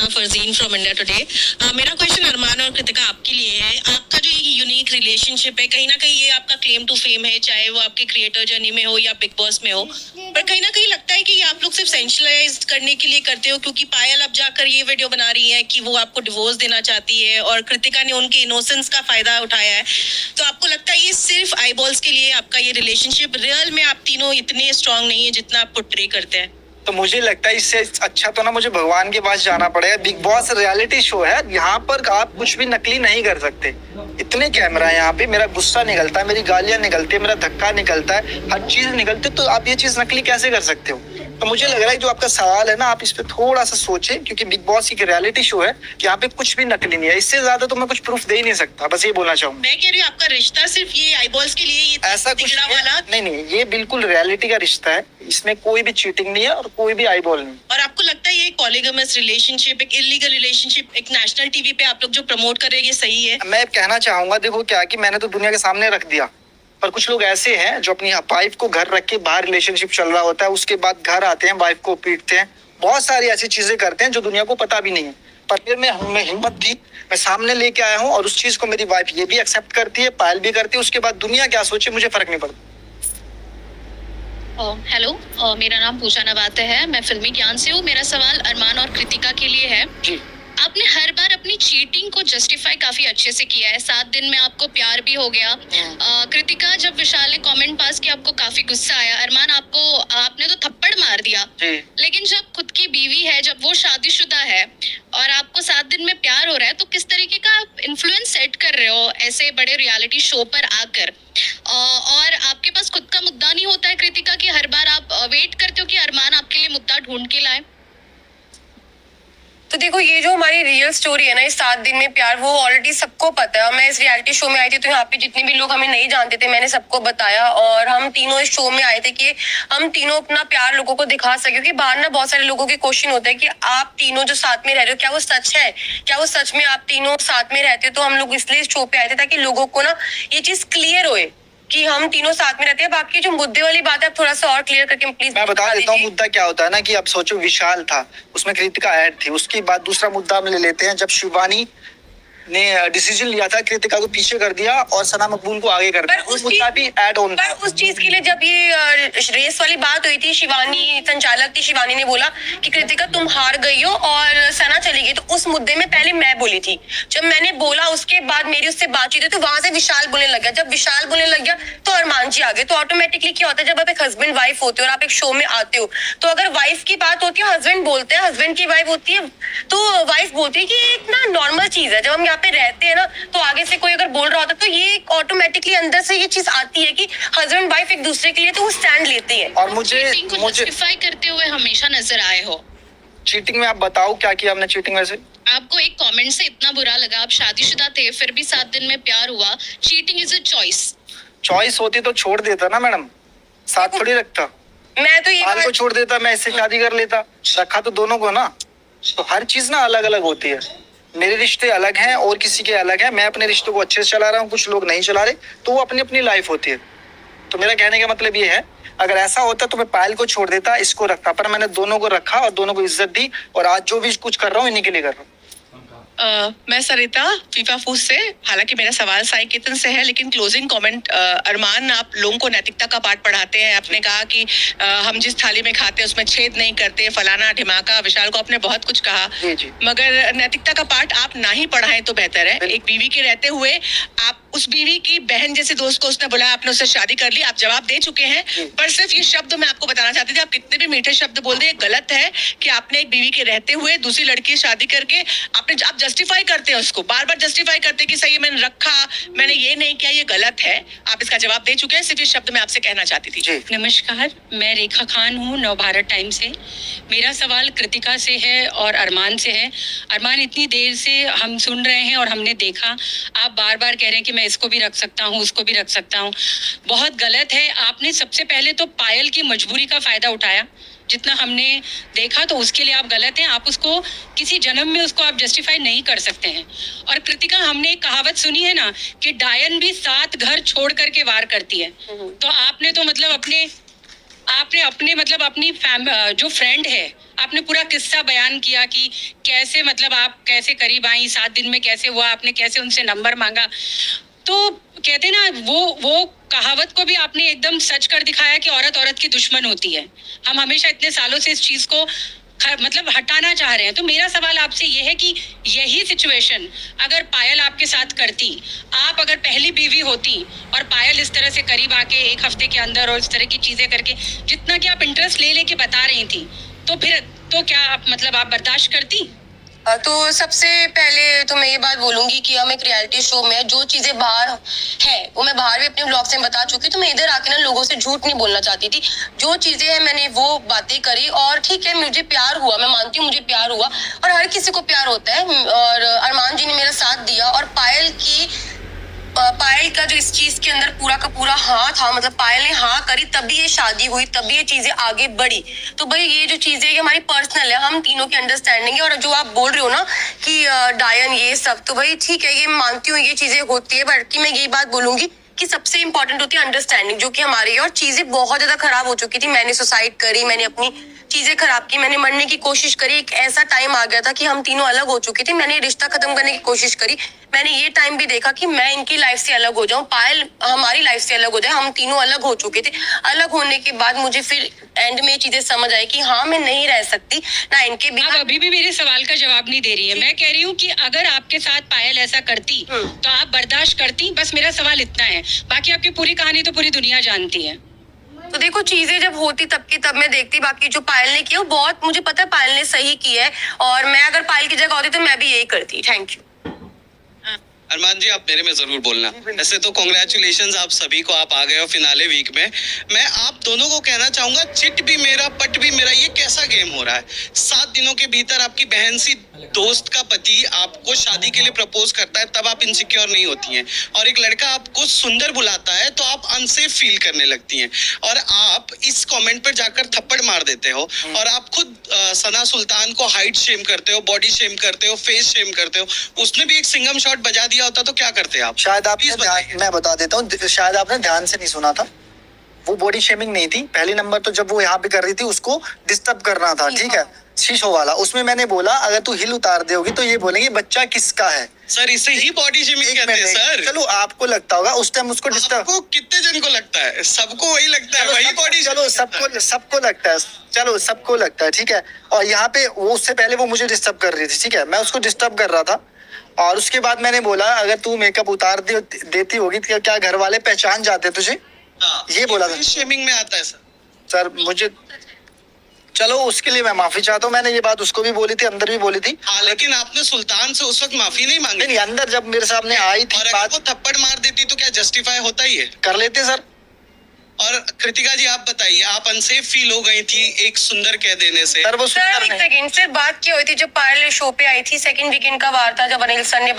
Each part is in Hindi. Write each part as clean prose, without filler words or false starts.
Farzana Farzeen from India today. मेरा क्वेश्चन अरमान और कृतिका आपके लिए है। आपका जो ये यूनिक रिलेशनशिप है, कहीं ना कहीं ये आपका क्लेम टू फेम है, चाहे वो आपके क्रिएटर जर्नी में हो या बिग बॉस में हो, पर कहीं ना कहीं लगता है कि ये आप लोग सिर्फ सेंशलाइज करने के लिए करते हो, क्योंकि पायल अब जाकर ये वीडियो बना रही है कि वो आपको डिवोर्स देना चाहती है और कृतिका ने उनके इनोसेंस का फायदा उठाया है। तो आपको लगता है ये सिर्फ आईबॉल्स के लिए आपका ये रिलेशनशिप, रियल में आप तीनों इतने स्ट्रांग नहीं है जितना आप पोर्ट्रे करते हैं? तो मुझे लगता है इससे अच्छा तो ना मुझे भगवान के पास जाना पड़ेगा। बिग बॉस रियलिटी शो है, यहाँ पर आप कुछ भी नकली नहीं कर सकते। इतने कैमरा है यहाँ पे, मेरा गुस्सा निकलता है, मेरी गालियां निकलती है, मेरा धक्का निकलता है, हर चीज निकलती है, तो आप ये चीज नकली कैसे कर सकते हो? तो मुझे लग रहा है जो आपका सवाल है ना, आप इस पे थोड़ा सा सोचें, क्योंकि बिग बॉस एक रियलिटी शो है, यहाँ पे कुछ भी नकली नहीं है। इससे ज्यादा तो मैं कुछ प्रूफ दे ही नहीं सकता, बस ये बोलना चाहूंगा। मैं कह रही हूँ आपका रिश्ता सिर्फ ये आईबॉल्स के लिए, ये ऐसा कुछ वाला नहीं, ये बिल्कुल रियलिटी का रिश्ता है, इसमें कोई भी चीटिंग नहीं है और कोई भी आईबॉल नहीं। और आपको लगता है ये पॉलीगमस रिलेशनशिप, एक इलीगल रिलेशनशिप, एक नेशनल टीवी पे आप लोग जो प्रमोट कर रहे हैं, ये सही है? मैं कहना चाहूंगा, देखो क्या कि मैंने तो दुनिया के सामने रख दिया, पर कुछ लोग ऐसे हैं जो अपनी वाइफ को घर रख के बाहर रिलेशनशिप चल रहा होता है, उसके बाद घर आते हैं, वाइफ को पीटते हैं, बहुत सारी ऐसी चीजें करते हैं जो दुनिया को पता भी नहीं है। पर फिर मैं हिम्मत थी, मैं सामने लेके आया हूँ और उस चीज को मेरी वाइफ ये भी एक्सेप्ट करती है, पायल भी करती है। उसके बाद दुनिया क्या सोचे मुझे फर्क नहीं पड़ता। हेलो, मेरा नाम पूजा नवाते है, मैं फिल्मी ज्ञान से हूँ। मेरा सवाल अरमान और कृतिका के लिए है। जी। आपने हर बार अपनी चीटिंग को जस्टिफाई काफी अच्छे से किया है। 7 दिन में आपको प्यार भी हो गया। कृतिका, जब विशाल ने कमेंट पास किया आपको काफी गुस्सा आया। अरमान, आपने तो थप्पड़ मार दिया। लेकिन जब खुद की बीवी है, जब वो शादीशुदा है और आपको 7 दिन में प्यार हो रहा है, तो किस तरीके का आप इन्फ्लुएंस सेट कर रहे हो ऐसे बड़े रियलिटी शो पर आकर? और आपके पास खुद का मुद्दा नहीं होता है कृतिका, कि हर बार आप वेट करते हो कि अरमान आपके लिए मुद्दा ढूंढ के लाए? तो देखो, ये जो हमारी रियल स्टोरी है ना, इस 7 दिन में प्यार, वो ऑलरेडी सबको पता है। मैं इस रियलिटी शो में आई थी तो यहाँ पे जितने भी लोग हमें नहीं जानते थे, मैंने सबको बताया। और हम तीनों इस शो में आए थे कि हम तीनों अपना प्यार लोगों को दिखा सके, क्योंकि बाहर ना बहुत सारे लोगों के क्वेश्चन होते हैं कि आप तीनों जो साथ में रह रहे हो, क्या वो सच है? क्या वो सच में आप तीनों साथ में रहते हो? तो हम लोग इसलिए इस शो पे आए थे ताकि लोगों को ना ये चीज क्लियर होए कि हम तीनों साथ में रहते हैं। बाकी जो मुद्दे वाली बात है, आप थोड़ा सा और क्लियर करके प्लीज। मैं बता देता हूँ मुद्दा क्या होता है ना, कि अब सोचो विशाल था, उसमें कृतिका ऐड थी। उसके बाद दूसरा मुद्दा हम ले लेते हैं, जब शिवानी ने डिसीजन लिया था कृतिका को पीछे कर दिया और सना मकबूल को आगे कर दिया, उस मुद्दा भी ऐड ऑन था। उस चीज के लिए जब ये रेस वाली बात हुई थी, शिवानी संचालक थी, शिवानी ने बोला कि कृतिका तुम हार गई हो और सना चली गई, तो उस मुद्दे में पहले मैं बोली थी। जब मैंने बोला उसके बाद मेरी उससे बातचीत हुई, तो वहां से विशाल बोलने लग गया। जब विशाल बोलने लग गया तो अरमान जी आ गए। तो ऑटोमेटिकली क्या होता है, जब आप एक हस्बैंड वाइफ होते हो और आप एक शो में आते हो, तो अगर वाइफ की बात होती है, हस्बैंड बोलते हैं, हस्बैंड की वाइफ होती है, तो वाइफ बोलती है कि एक ना नॉर्मल चीज है। जब हम यहाँ पे रहते हैं ना, तो आगे से कोई अगर बोल रहा होता है, तो ये ऑटोमेटिकली अंदर से ये चीज आती है कि हस्बैंड वाइफ एक दूसरे के लिए तो वो स्टैंड लेते हैं। और मुझे जस्टिफाई करते हुए हमेशा नजर आए हो। चीटिंग में आप बताओ क्या किया हमने चीटिंग में से? आपको एक कमेंट से इतना बुरा लगा, आप शादीशुदा थे, फिर भी 7 दिन में प्यार हुआ। चीटिंग इज अ चॉइस होती तो छोड़ देता ना मैडम, साथ थोड़ी रखता। मैं तो ये को छोड़ देता, मैं इससे शादी कर लेता, रखा तो दोनों को ना। तो हर चीज ना अलग अलग होती है। मेरे रिश्ते अलग हैं और किसी के अलग हैं। मैं अपने रिश्तों को अच्छे से चला रहा हूँ, कुछ लोग नहीं चला रहे, तो वो अपनी अपनी लाइफ होती है। तो मेरा कहने का मतलब ये है, अगर ऐसा होता तो मैं पायल को छोड़ देता, इसको रखता, पर मैंने दोनों को रखा और दोनों को इज्जत दी, और आज जो भी कुछ कर रहा हूँ इन्हीं के लिए कर रहा हूँ। मैं सरिता फीफा फूस से। हालांकि मेरा सवाल साई केतन से है, लेकिन क्लोजिंग कमेंट, अरमान, आप लोगों को नैतिकता का पाठ पढ़ाते हैं। आपने कहा कि हम जिस थाली में खाते हैं उसमें छेद नहीं करते, फलाना ढिमाका। विशाल को आपने बहुत कुछ कहा, मगर नैतिकता का पाठ आप ना ही पढ़ाएं तो बेहतर है। एक बीवी के रहते हुए आप उस बीवी की बहन जैसे दोस्त को उसने बुलाया, आपने उससे शादी कर ली, आप जवाब दे चुके हैं। पर सिर्फ ये शब्द मैं आपको बताना चाहती थी, आप कितने भी मीठे शब्द बोल दे, गलत है कि आपने एक बीवी के रहते हुए दूसरी लड़की शादी करके आप जस्टिफाई करते हैं उसको, बार बार जस्टिफाई करते हैं कि सही मैंने रखा, मैंने ये नहीं किया, ये गलत है। आप इसका जवाब दे चुके हैं, सिर्फ ये शब्द मैं आपसे कहना चाहती थी। नमस्कार, मैं रेखा खान हूँ, नवभारत टाइम से। मेरा सवाल कृतिका से है और अरमान से है। अरमान, इतनी देर से हम सुन रहे हैं और हमने देखा, आप बार बार कह रहे हैं कि मैं इसको भी रख सकता हूँ, उसको भी रख सकता हूँ। बहुत गलत है। आपने सबसे पहले तो पायल की मजबूरी का फायदा उठाया, जितना हमने देखा, तो उसके लिए आप गलत हैं। आप उसको किसी जन्म में उसको आप जस्टिफाई नहीं कर सकते हैं। और कृतिका, हमने एक कहावत सुनी है ना कि डायन भी 7 घर छोड़ करके वार करती है। तो आपने तो मतलब अपने जो फ्रेंड है, आपने पूरा किस्सा बयान किया कि कैसे मतलब आप कैसे करीब आई, 7 दिन में कैसे हुआ, आपने कैसे उनसे नंबर मांगा। तो कहते ना वो कहावत को भी आपने एकदम सच कर दिखाया कि औरत औरत की दुश्मन होती है। हम हमेशा इतने सालों से इस चीज को मतलब हटाना चाह रहे हैं। तो मेरा सवाल आपसे ये है कि यही सिचुएशन अगर पायल आपके साथ करती, आप अगर पहली बीवी होती और पायल इस तरह से करीब आके 1 हफ्ते के अंदर और इस तरह की चीजें करके जितना कि आप इंटरेस्ट ले लेके बता रही थी, तो फिर तो क्या आप मतलब आप बर्दाश्त करती? तो सबसे पहले तो मैं ये बात बोलूंगी कि हम एक रियलिटी शो में जो चीजें बाहर है वो मैं बाहर भी अपने ब्लॉग से बता चुकी, तो मैं इधर आके ना लोगों से झूठ नहीं बोलना चाहती थी। जो चीजें हैं मैंने वो बातें करी, और ठीक है मुझे प्यार हुआ, मैं मानती हूँ मुझे प्यार हुआ, और हर किसी को प्यार होता है, और अरमान जी ने मेरा साथ दिया, और पायल का जो इस चीज के अंदर पूरा का पूरा हाँ था, मतलब पायल ने हाँ करी तभी ये शादी हुई, तभी ये चीजें आगे बढ़ी। तो भाई ये जो चीजें ये हमारी पर्सनल है, हम तीनों की अंडरस्टैंडिंग है। और जो आप बोल रहे हो ना कि डायन ये सब, तो भाई ठीक है, ये मानती हूँ ये चीजें होती है, बल्कि मैं यही बात बोलूंगी कि सबसे इंपॉर्टेंट होती है अंडरस्टैंडिंग, जो कि हमारी है। और चीजें बहुत ज्यादा खराब हो चुकी थी, मैंने सुसाइड करी, मैंने अपनी चीजें खराब की, मैंने मरने की कोशिश करी। एक ऐसा टाइम आ गया था कि हम तीनों अलग हो चुके थे, मैंने रिश्ता खत्म करने की कोशिश करी। मैंने ये टाइम भी देखा कि मैं इनकी लाइफ से अलग हो जाऊं, पायल हमारी लाइफ से अलग हो जाए, हम तीनों अलग हो चुके थे। अलग होने के बाद मुझे फिर एंड में ये चीजें समझ आई कि हाँ मैं नहीं रह सकती ना इनके बिना। आप अभी भी मेरे सवाल का जवाब नहीं दे रही है। मैं कह रही हूँ कि अगर आपके साथ पायल ऐसा करती तो आप बर्दाश्त करती? बस मेरा सवाल इतना है, बाकी आपकी पूरी कहानी तो पूरी दुनिया जानती है। तो देखो चीजें जब होती तब की तब मैं देखती, बाकी जो पायल ने किया वो बहुत मुझे पता है पायल ने सही किया है, और मैं अगर पायल की जगह होती तो मैं भी यही करती। Thank you. अरमान जी आप मेरे में जरूर बोलना। वैसे तो कॉन्ग्रेचुलेशंस आप सभी को, आप आ गए हो फिनाले वीक में। मैं आप दोनों को कहना चाहूंगा, चिट भी मेरा पट भी मेरा, ये कैसा गेम हो रहा है? 7 दिनों के भीतर आपकी बहन सी दोस्त का पति आपको शादी के लिए प्रपोज करता है, तब आप इनसिक्योर नहीं होती हैं, और एक लड़का आपको सुंदर बुलाता है तो आप अनसेफ फील करने लगती हैं, और आप इस कमेंट पर जाकर थप्पड़ मार देते हो, और आप खुद सना सुल्तान को हाइट शेम करते हो, बॉडी शेम करते हो, फेस शेम करते हो। उसने भी एक सिंगम शॉट बजा दिया होता तो क्या करते आप? शायद आपने मैं बता देता हूँ, शायद आपने ध्यान से नहीं सुना था। वो बॉडी शेमिंग नहीं थी। पहली नंबर तो जब वो यहाँ पे कर रही थी उसको डिस्टर्ब करना था, ठीक है, शीशो वाला। उसमें मैंने बोला अगर तू हिल उतार दोगी तो ये बोलेंगे बच्चा किसका है। सर इसे ही बॉडी शेमिंग कहते हैं सर। चलो आपको लगता होगा उस टाइम उसको डिस्टर्ब, आपको कितने जन को लगता है? सबको वही लगता है, वही बॉडी। चलो सबको लगता है, चलो सबको लगता है, ठीक है। और यहाँ पे वो उससे पहले वो मुझे डिस्टर्ब कर रही थी, ठीक है, मैं उसको डिस्टर्ब कर रहा था। और उसके बाद मैंने बोला अगर तू मेकअप उतार देती होगी तो क्या घर वाले पहचान जाते तुझे? हाँ, ये बोला था। शेमिंग में आता है सर मुझे, चलो उसके लिए मैं माफी चाहता हूँ। मैंने ये बात उसको भी बोली थी, अंदर भी बोली थी। हाँ, लेकिन आपने सुल्तान से उस वक्त माफी नहीं मांगी? नहीं, अंदर जब मेरे सामने आई थी और अगर बात, वो थप्पड़ मार देती तो क्या जस्टिफाई होता ही है? कर लेते सर। और कृतिका जी आप बताइए, आप अनसेफ फील हो गई थी एक सुंदर कह देने से? सर वो सर सुंदर एक नहीं। सेकंड, सिर्फ बात क्या हुई थी जब पायल शो पे आई थी, सेकंड वीकेंड का वार था जब अनिल सर ने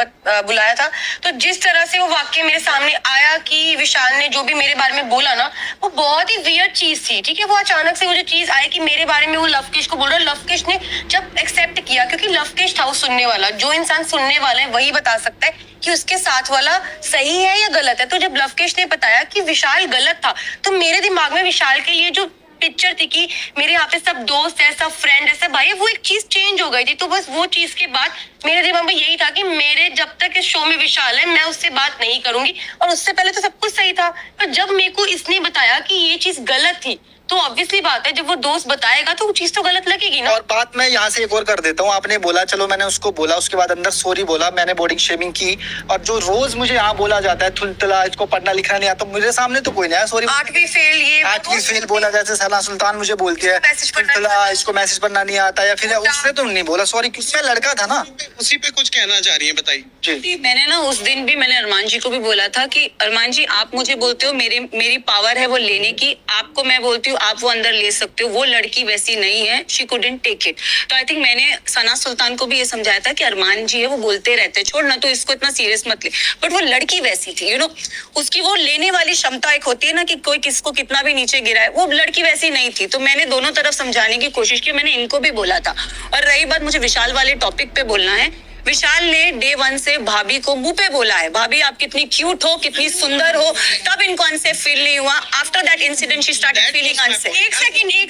बुलाया था, तो जिस तरह से वो वाक्य मेरे सामने आया कि विशाल ने जो भी मेरे बारे में बोला ना, वो बहुत ही वियर्ड चीज थी, ठीक है। वो अचानक से वो जो चीज आई कि मेरे बारे में वो लवकेश को बोल रहा है, लवकेश ने जब एक्सेप्ट किया, क्योंकि लवकेश था वो सुनने वाला, जो इंसान सुनने वाला है वही बता सकता है कि उसके साथ वाला सही है या गलत है। तो जब लवकेश ने बताया कि विशाल गलत था, तो मेरे दिमाग में विशाल के लिए जो पिक्चर थी कि मेरे यहाँ पे सब दोस्त है, सब फ्रेंड है, सब भाई है, वो एक चीज चेंज हो गई थी। तो बस वो चीज के बाद मेरे दिमाग में यही था कि मेरे जब तक इस शो में विशाल है मैं उससे बात नहीं करूंगी। और उससे पहले तो सब कुछ सही था, पर जब मेरे को इसने बताया कि ये चीज गलत थी, तो ऑब्वियसली बात है जब वो दोस्त बताएगा तो वो चीज तो गलत लगेगी ना। और बात मैं यहाँ से एक और कर देता हूँ। आपने बोला, चलो मैंने उसको बोला, उसके बाद अंदर सॉरी बोला, मैंने बॉडी शेमिंग की। और जो रोज मुझे यहाँ बोला जाता है थुलथुला, इसको पढ़ना लिखना नहीं आता, मेरे सामने तो कोई नहीं है सॉरी। 8वीं फेल, ये 8वीं फेल बोला, जैसे सना सुल्तान मुझे बोलती है थुलथुला, इसको मैसेज पढ़ना नहीं आता, या फिर उसने तो नहीं बोला सॉरी, मैं लड़का था ना। उसी पे कुछ कहना चाह रही है, बताइए जी। मैंने ना उस दिन भी मैंने अरमान जी को भी बोला था कि अरमान जी आप मुझे बोलते हो मेरी पावर है वो लेने की, आपको मैं बोलती हूँ आप वो अंदर ले सकते हो, वो लड़की वैसी नहीं है, शी कुडंट टेक इट। तो आई थिंक मैंने सना सुल्तान को भी ये समझाया था कि अरमान जी है वो बोलते रहते हैं, छोड़ ना तो इसको इतना सीरियस मत ले, बट वो लड़की वैसी थी, यू नो, उसकी वो लेने वाली क्षमता एक होती है ना कि कोई किसको कितना भी नीचे गिराए, वो लड़की वैसी नहीं थी। तो मैंने दोनों तरफ समझाने की कोशिश की, मैंने इनको भी बोला था। और रही बात मुझे विशाल वाले टॉपिक पे बोलना है, विशाल ने डे 1 से भाभी को मुंह पे बोला है, भाभी आप कितनी क्यूट हो, कितनी सुंदर हो, तब इनको अनसेफ फील नहीं हुआ। After that incident she started feeling unsafe. एक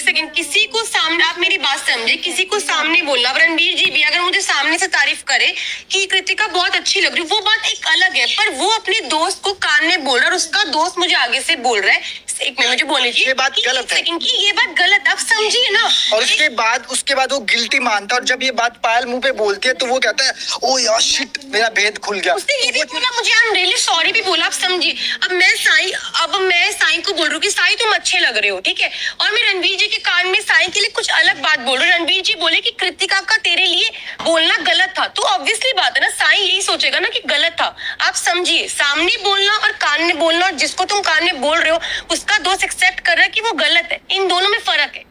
सेकंड, किसी को सामने, आप मेरी बात समझे, किसी को सामने बोलना, अब रणवीर जी भी अगर मुझे सामने से तारीफ करे कि कृतिका बहुत अच्छी लग रही है, वो बात एक अलग है, पर वो अपने दोस्त को कान में बोल रहा है और उसका दोस्त मुझे आगे से बोल रहा है, एक मिनट मुझे बोलने दीजिए, ये बात गलत है। सेकंड की ये बात गलत है, आप समझिए ना। और उसके बाद वो गिल्टी मानता है, और जब ये बात पायल मुंह पे बोलती है तो वो कहता है ओ यार शिट, मेरा भेद खुल गया। उसने ये भी बोला मुझे, आई एम रियली सॉरी भी बोला, आप समझिए। अब मैं साई को बोल रही हूँ कि साई तुम अच्छे लग रहे हो, ठीक है, और मैं रणवीर जी के कान में साई के लिए कुछ अलग बात बोल रही हूँ। रणवीर जी बोले कि कृतिका का तेरे लिए बोलना गलत था, तो ऑब्वियसली बात है ना, साई यही सोचेगा ना कि गलत था। आप समझिए, सामने बोलना और कान में बोलना, और जिसको तुम कान में बोल रहे हो उसका दोस्त एक्सेप्ट कर रहा है कि वो गलत है, इन दोनों में फर्क है।